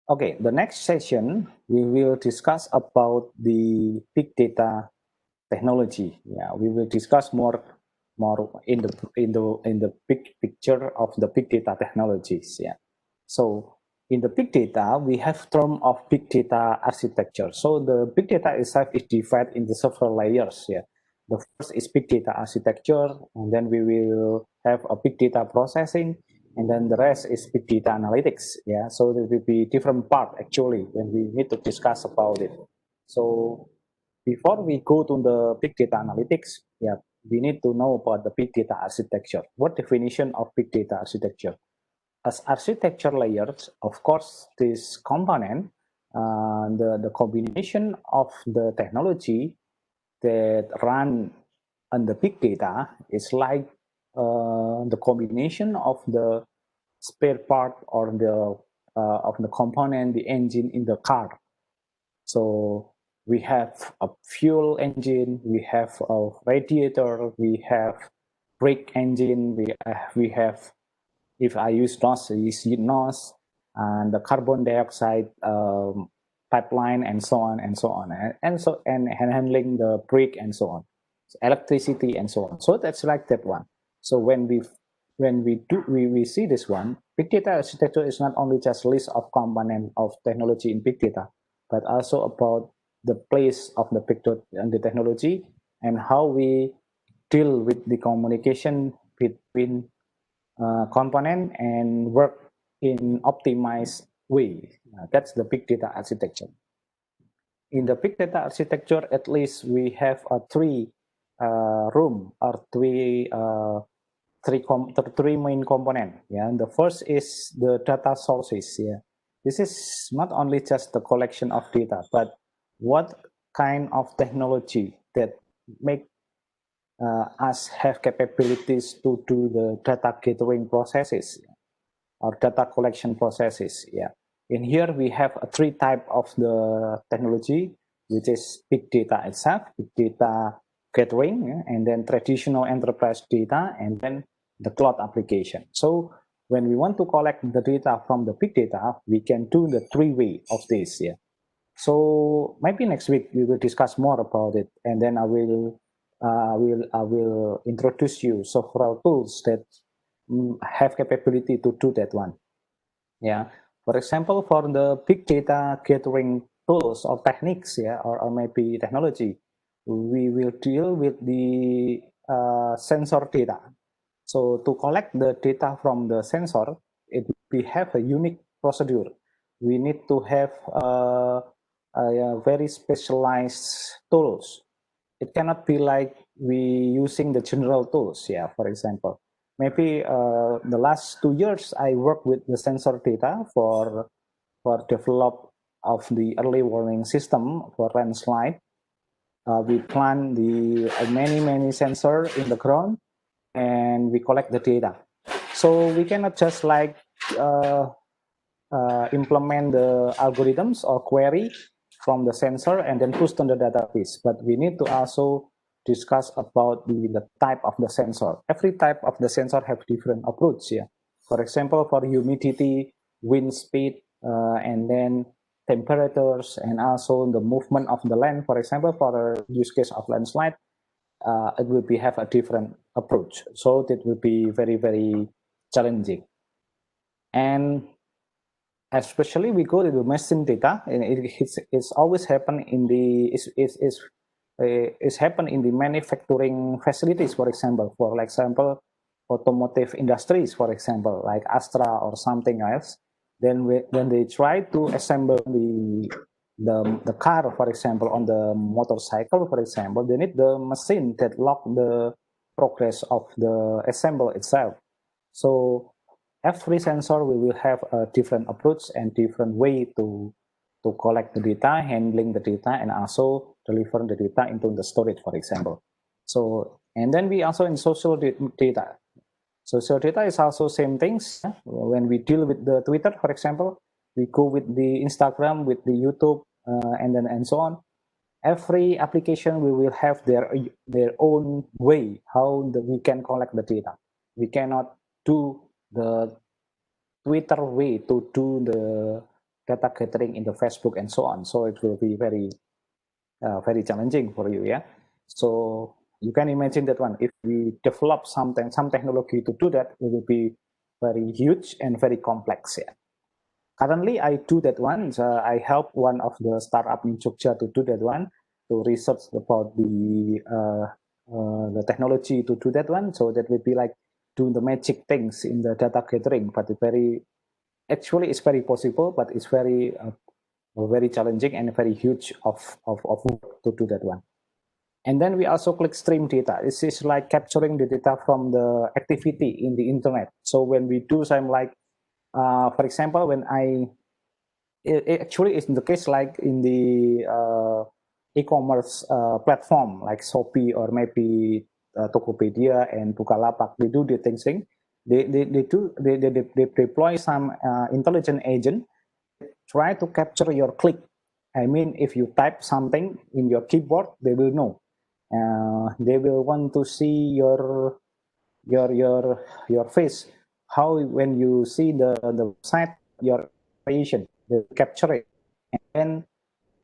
Okay, the next session we will discuss about the big data technology. Yeah, we will discuss more in the big picture of the big data technologies. Yeah, so in the big data we have term of big data architecture. So the big data itself is divided into several layers. Yeah, the first is big data architecture, and then we will have a big data processing, and then the rest is big data analytics. Yeah, so there will be different part actually when we need to discuss about it. So before we go to the big data analytics, yeah, we need to know about the big data architecture. What definition of big data architecture? As architecture layers, of course, this component, the combination of the technology that run on the big data is like the combination of the spare part or the of the component, the engine in the car. So we have a fuel engine, we have a radiator, we have brake engine, we have, if I use NOS, you use NOS, and the carbon dioxide pipeline, and so on and so on, and handling the brake and so on, so electricity and so on. So that's like that one. So when we see this one, big data architecture is not only just list of component of technology in big data, but also about the place of the big data and the technology, and how we deal with the communication between component and work in optimized way. That's the big data architecture. In the big data architecture, at least we have a three room or three main component. Yeah, and the first is the data sources. Yeah, this is not only just the collection of data, but what kind of technology that make us have capabilities to do the data gathering processes or data collection processes. Yeah. In here we have three type of the technology, which is big data itself, big data gathering, yeah, and then traditional enterprise data, and then the cloud application. So when we want to collect the data from the big data, we can do the three way of this. Yeah. So maybe next week we will discuss more about it, and then I will introduce you several tools that have capability to do that one. Yeah. For example, for the big data gathering tools or techniques, yeah, or maybe technology, we will deal with the sensor data. So to collect the data from the sensor, we have a unique procedure. We need to have a very specialized tools. It cannot be like we using the general tools. Yeah, for example, maybe the last 2 years I work with the sensor data for develop of the early warning system for landslide. We plant the many sensor in the ground, and we collect the data. So we cannot just like uh, implement the algorithms or query from the sensor and then push on the database, but we need to also discuss about the type of the sensor. Every type of the sensor have different approach. Yeah, for example, for humidity, wind speed, and then temperatures, and also the movement of the land. For example, for the use case of landslide, it will be have a different approach. So that will be very challenging. And especially we go to the machine data, and it's always happen in the it's happen in the manufacturing facilities, for example automotive industries, for example like Astra or something else. Then when they try to assemble the car, for example on the motorcycle, for example, they need the machine that log the progress of the assemble itself. So every sensor we will have a different approach and different way to collect the data, handling the data, and also deliver the data into the storage, for example. So, and then we also in social data. Social data is also same things. When we deal with the Twitter, for example, we go with the Instagram, with the YouTube, and so on. Every application we will have their own way how we can collect the data. We cannot do the Twitter way to do data gathering in the Facebook and so on. So it will be very challenging for you. Yeah. So you can imagine that one. If we develop some technology to do that, it will be very huge and very complex. Yeah. Currently, I do that one. So I help one of the startup in Jogja to do that one, to research about the technology to do that one. So that will be like doing the magic things in the data gathering, but actually it's very possible, but it's very challenging and very huge of work to do that one. And then we also clickstream data. This is like capturing the data from the activity in the internet. So when we do some like, for example, when it actually is in the case like in the e-commerce platform like Shopee or maybe Tokopedia and Bukalapak, they do the things. They deploy some intelligent agent, try to capture your click. I mean, if you type something in your keyboard, they will know. They will want to see your face. How when you see the site, your information, they capture it, and then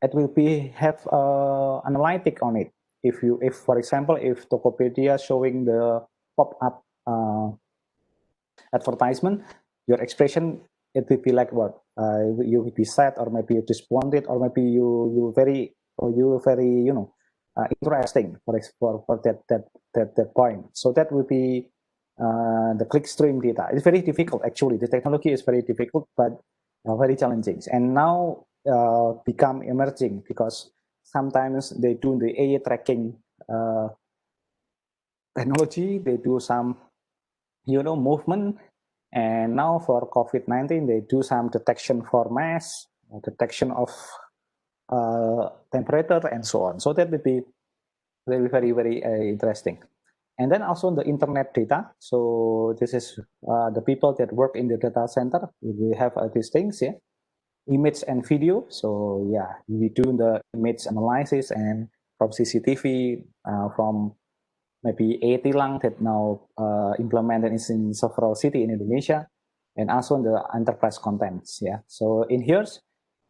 it will be have analytic on it. If for example, if Tokopedia showing the pop-up advertisement, your expression, it will be like what? You will be sad, or maybe you disappointed, or maybe you very interesting for that point. So that will be the clickstream data. It's very difficult actually. The technology is very difficult, but very challenging. And now become emerging because sometimes they do the AI tracking technology. They do some movement. And now for COVID-19, they do some detection for mass, detection of temperature, and so on. So that will be very interesting. And then also the internet data. So this is the people that work in the data center. We have these things, yeah, image and video. So yeah, we do the image analysis and from CCTV, from maybe A-Tilang that now implemented in several cities in Indonesia, and also the enterprise contents. Yeah. So in here,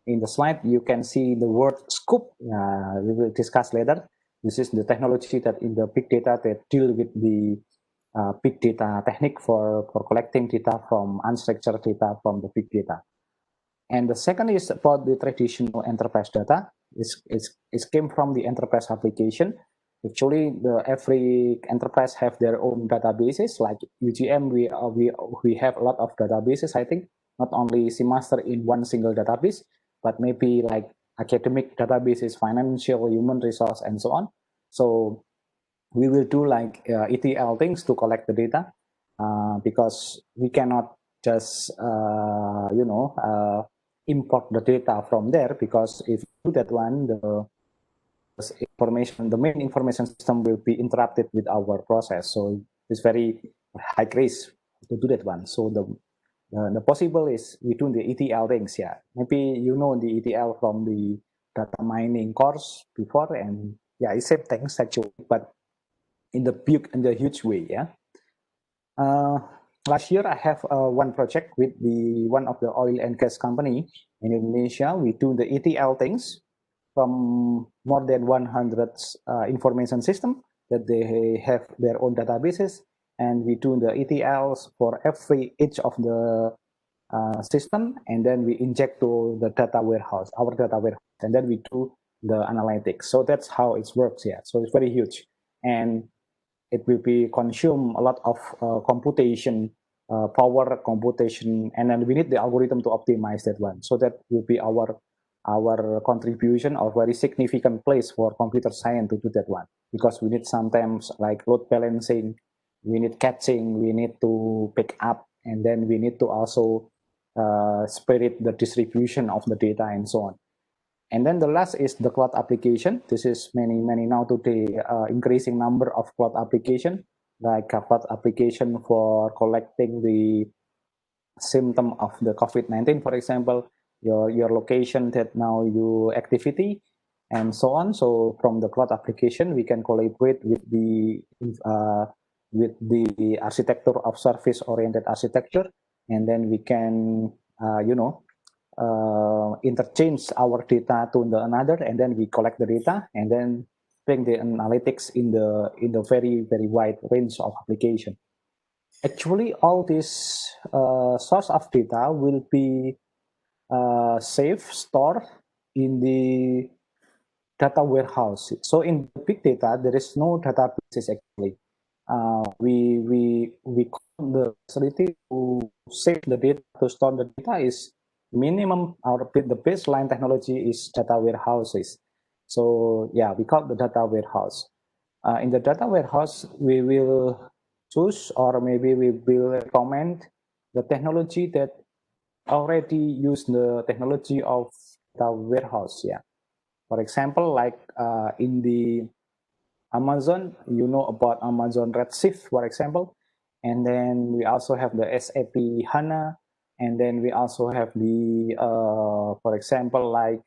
in the slide, you can see the word scoop. We will discuss later. This is the technology that in the big data that deal with the big data technique for collecting data from unstructured data from the big data. And the second is about the traditional enterprise data. It came from the enterprise application. Actually, every enterprise have their own databases. Like UGM, we have a lot of databases. I think not only CMaster in one single database, but maybe like academic databases, financial, human resource, and so on. So we will do like ETL things to collect the data because we cannot just import the data from there, because if you do that one, the main information system will be interrupted with our process. So it's very high risk to do that one. So the possible is we do the ETL things. Yeah, maybe you know the ETL from the data mining course before, and yeah, it's same things actually, but in the huge way. Yeah. Last year I have one project with one of the oil and gas company in Indonesia. We do the ETL things from more than 100 information system that they have their own databases, and we do the ETLs for each of the system, and then we inject to the our data warehouse, and then we do the analytics. So that's how it works. Yeah, so it's very huge, and it will be consume a lot of computation, power computation, and then we need the algorithm to optimize that one. So that will be our contribution, or very significant place for computer science to do that one, because we need sometimes like load balancing, we need catching, we need to pick up, and then we need to also spirit the distribution of the data and so on. And then the last is the cloud application. This is many now today increasing number of cloud application, like a cloud application for collecting the symptom of the COVID-19, for example, your location that now you activity, and so on. So from the cloud application, we can collaborate with the architecture of service oriented architecture, and then we can interchange our data to the another, and then we collect the data and then bring the analytics in the very wide range of application. Actually, all this source of data will be saved, stored in the data warehouse. So in big data, there is no databases actually. We call the facility to save the data, to store the data is minimum, or the baseline technology is data warehouses. So yeah, we call the data warehouse. In the data warehouse, we will choose, or maybe we will recommend the technology that already use the technology of the warehouse. Yeah. For example, like in the Amazon, you know about Amazon Redshift, for example. And then we also have the SAP HANA. And then we also have the, for example, like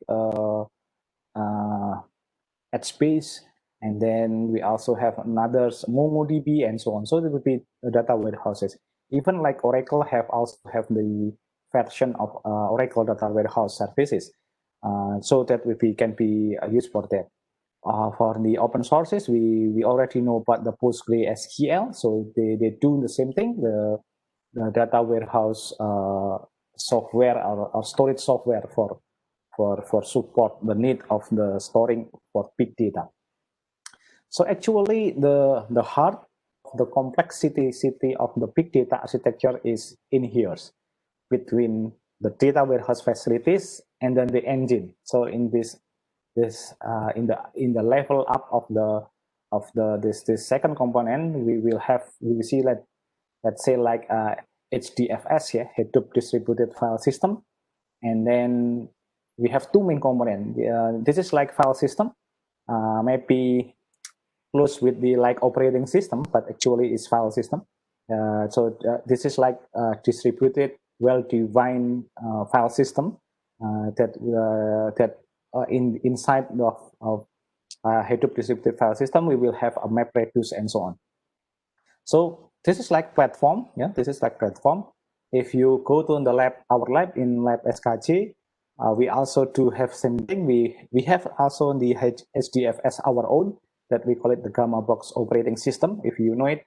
HBase. And then we also have another MongoDB and so on. So there will be data warehouses. Even like Oracle also have the version of Oracle data warehouse services. So that we can be used for that. For the open sources, we already know about the PostgreSQL, so they do the same thing, the data warehouse software or storage software for support the need of the storing for big data. So actually, the heart of the complexity of the big data architecture is in here, between the data warehouse facilities and then the engine. So in this in the level up of this second component, we will see, let's say, like HDFS, yeah, Hadoop distributed file system, and then we have two main components. This is like file system, maybe close with the like operating system, but actually it's file system. So this is like distributed, well-defined file system that inside of Hadoop distributed file system, we will have a MapReduce and so on. So this is like platform. Yeah, this is like platform. If you go to the lab, our lab in Lab SKJ, we also do have same thing. We have also the HDFS our own, that we call it the Gamma Box operating system. If you know it,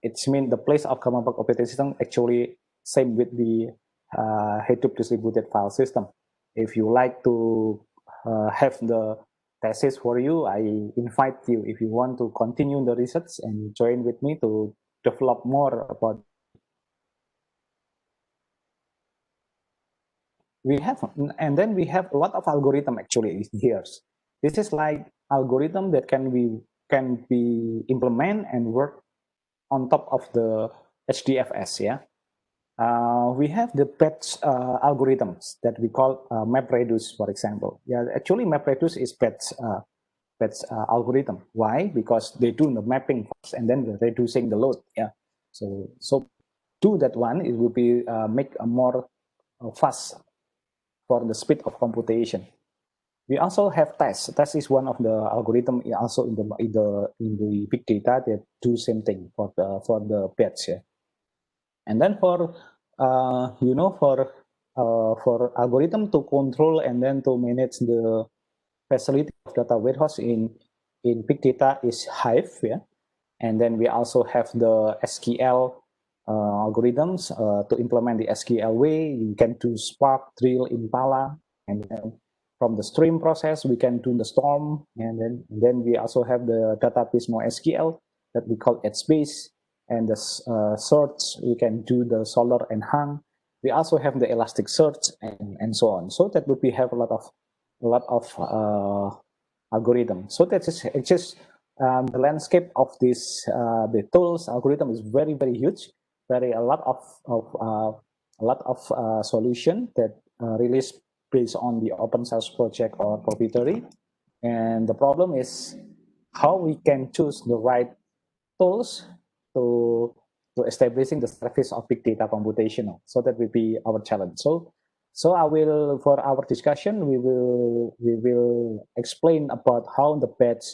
it's mean the place of Gamma Box operating system actually same with the Hadoop distributed file system. If you like to have the thesis for you, I invite you, if you want to continue the research and join with me to develop more about. We have, and then we have a lot of algorithm actually here. This is like algorithm that can be implemented and work on top of the HDFS. Yeah. We have the batch algorithms that we call MapReduce, for example. Yeah, actually MapReduce is batch algorithm. Why? Because they do the mapping first and then reducing the load. Yeah. So do that one, it will be make a more fast for the speed of computation. We also have TESS. TESS is one of the algorithm also in the big data that do same thing for the batch. Yeah. And then for for algorithm to control and then to manage the facility of data warehouse in big data is Hive. Yeah. And then we also have the SQL algorithms to implement the SQL way. You can do Spark, Drill, Impala, and then from the stream process we can do the Storm, and then we also have the database NoSQL that we call HBase, and the search we can do the Solr and Hang. We also have the Elasticsearch and so on. So that would be have a lot of algorithm. So that is just the landscape of this the tools algorithm is very huge. A lot of solution that released based on the open source project or proprietary. And the problem is how we can choose the right tools to establishing the service of big data computational. So that will be our challenge. So I will, for our discussion, we will explain about how the batch,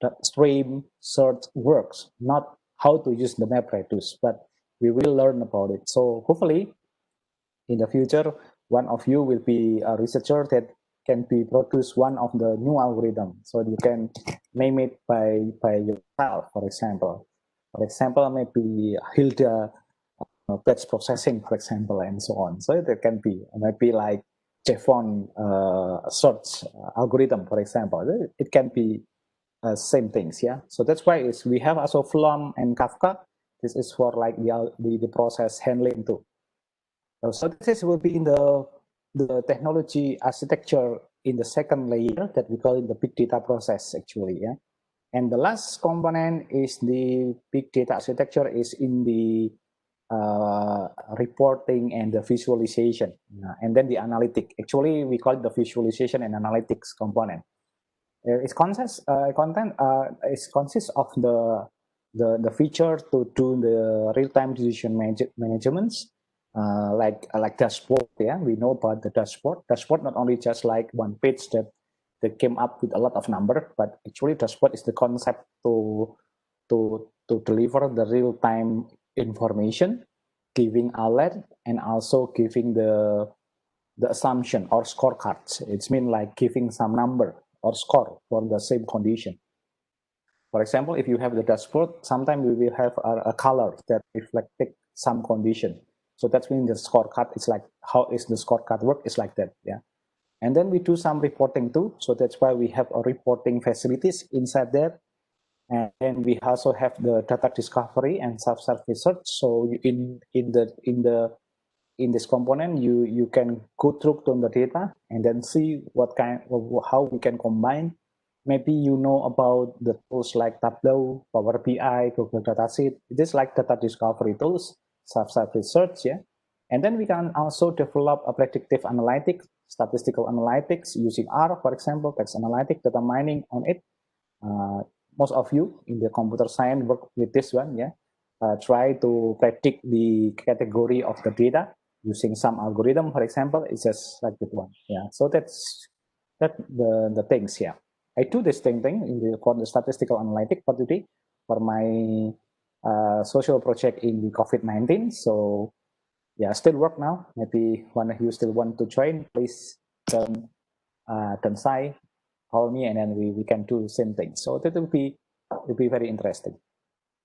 the stream search works, not how to use the MapReduce, but we will learn about it. So hopefully in the future, one of you will be a researcher that can be produce one of the new algorithm. So you can name it by yourself, for example. For example, maybe Hilda batch processing, for example, and so on. So there can be maybe like Jevon search algorithm, for example. It can be same things, yeah. So that's why we have also Flom and Kafka. This is for like the process handling too. So this will be in the technology architecture in the second layer that we call it the big data process actually, yeah. And the last component is the big data architecture is in the reporting and the visualization, and then the analytic. Actually, we call it the visualization and analytics component. It consists of the feature to do the real-time decision management, like dashboard. Yeah, we know about the dashboard. Dashboard not only just like one page that came up with a lot of number, but actually dashboard is the concept to deliver the real-time information, giving alert, and also giving the assumption or scorecards. It's mean like giving some number or score for the same condition. For example, if you have the dashboard, sometimes we will have a color that reflects some condition. So that's when the scorecard is like, how is the scorecard work? It's like that, yeah. And then we do some reporting too. So that's why we have a reporting facilities inside there. And then we also have the data discovery and self-serve research. So in this component, you can go through to the data and then see what kind of how we can combine. Maybe you know about the tools like Tableau, Power BI, Google Dataset. It is like data discovery tools, self-serve research, yeah. And then we can also develop a predictive analytics, statistical analytics using R, for example, text analytics, data mining on it. Most of you in the computer science work with this one, yeah. Try to predict the category of the data using some algorithm, for example. It's just like that one, yeah. So that's the things, yeah. I do this same thing for the statistical analytic for today for my social project in the COVID-19. So yeah, still work now. Maybe one of you still want to join, please don't say, call me, and then we can do the same thing. So that will be very interesting.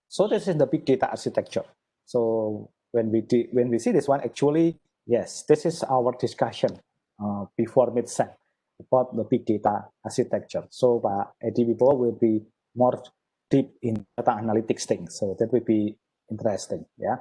So this is the big data architecture. So when we see this one, actually, yes, this is our discussion before mid-sem about the big data architecture. So Eddie Wibowo will be more deep in data analytics things. So that will be interesting, yeah.